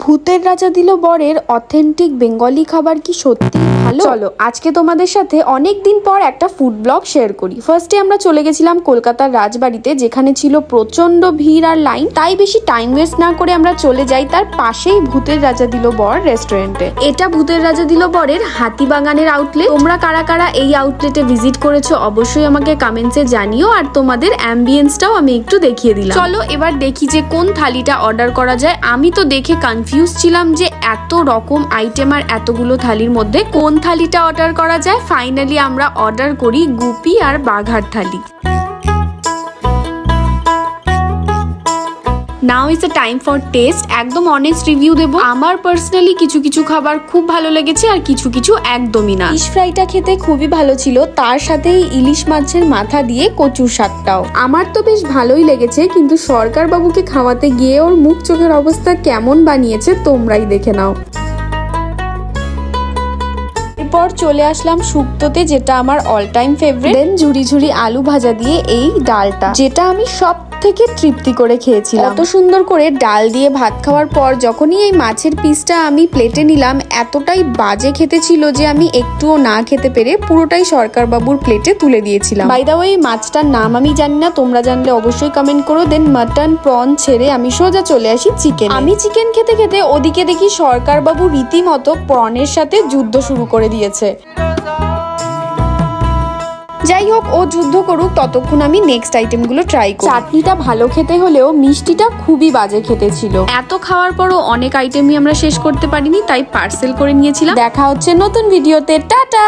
ভূতের রাজা দিল বরের অথেন্টিক বেঙ্গলি খাবার কি সত্যি ভালো? চলো আজকে তোমাদের সাথে অনেক দিন পর একটা ফুড ব্লগ শেয়ার করি। ফার্স্টে আমরা চলে গেছিলাম কলকাতার রাজবাড়িতে, যেখানে ছিল প্রচন্ড ভিড় আর লাইন। তাই বেশি টাইম ওয়েস্ট না করে আমরা চলে যাই তার পাশেই ভূতের রাজা দিল বর রেস্টুরেন্টে। এটা ভূতের রাজা দিল বরের হাতিবাগানের আউটলেট। তোমরা কারা কারা এই আউটলেটে ভিজিট করেছো অবশ্যই আমাকে কমেন্টসে জানিও, আর তোমাদের অ্যাম্বিয়েন্সটাও আমি একটু দেখিয়ে দিলাম। চলো এবার দেখি যে কোন থালিটা অর্ডার করা যায়। আমি তো দেখে কনফিউজ ছিলাম যে এত রকম আইটেম আর এতগুলো থালির মধ্যে কোন থালিটা অর্ডার করা যায়। ফাইনালি আমরা অর্ডার করি গুপি আর বাঘার থালি। Now is a time for test. একদম অনেস্ট রিভিউ দেবো। আমার পার্সোনালি কিছু কিছু খাবার খুব ভালো লেগেছে আর কিছু কিছু একদমই না। ফিশ ফ্রাইটা খেতে খুবই ভালো ছিল, তার সাথেই ইলিশ মাছের মাথা দিয়ে কচুর শাকটাও আমার তো বেশ ভালোই লেগেছে, কিন্তু সরকার বাবুকে খাওয়াতে গিয়ে ওর মুখ চোখের অবস্থা কেমন বানিয়েছে তোমরাই দেখে নাও। এরপর চলে আসলাম শুক্তোতে, যেটা আমার অল টাইম ফেভারিট। দেন ঝুরি ঝুরি আলু ভাজা দিয়ে এই ডালটা, যেটা আমি সব থেকে তৃপ্তি করে খেয়েছিলাম। এত সুন্দর করে ডাল দিয়ে ভাত খাওয়ার পর যখনই এই মাছের পিসটা আমি প্লেটে নিলাম, এতটাই বাজে খেতে ছিল যে আমি একটুও না খেতে পেরে পুরোটাই সরকার বাবুর প্লেটে তুলে দিয়েছিলাম। বাই দা ওয়ে, মাছটার নাম আমি জানি না, তোমরা জানলে অবশ্যই কমেন্ট করো। দেন মাটন প্রন ছেড়ে আমি সোজা চলে আসি চিকেন। আমি চিকেন খেতে খেতে ওদিকে দেখি সরকার বাবু রীতিমতো প্রনের সাথে যুদ্ধ শুরু করে দিয়েছে। যাই হোক, ও যুদ্ধ করুক, ততক্ষণ আমি নেক্সট আইটেমগুলো ট্রাই করি। চাটনিটা ভালো খেতে হলেও মিষ্টিটা খুবই বাজে খেতে ছিল। এত খাওয়ার পরও অনেক আইটেমই আমরা শেষ করতে পারিনি, তাই পার্সেল করে নিয়েছিলাম। দেখা হচ্ছে নতুন ভিডিওতে। টাটা।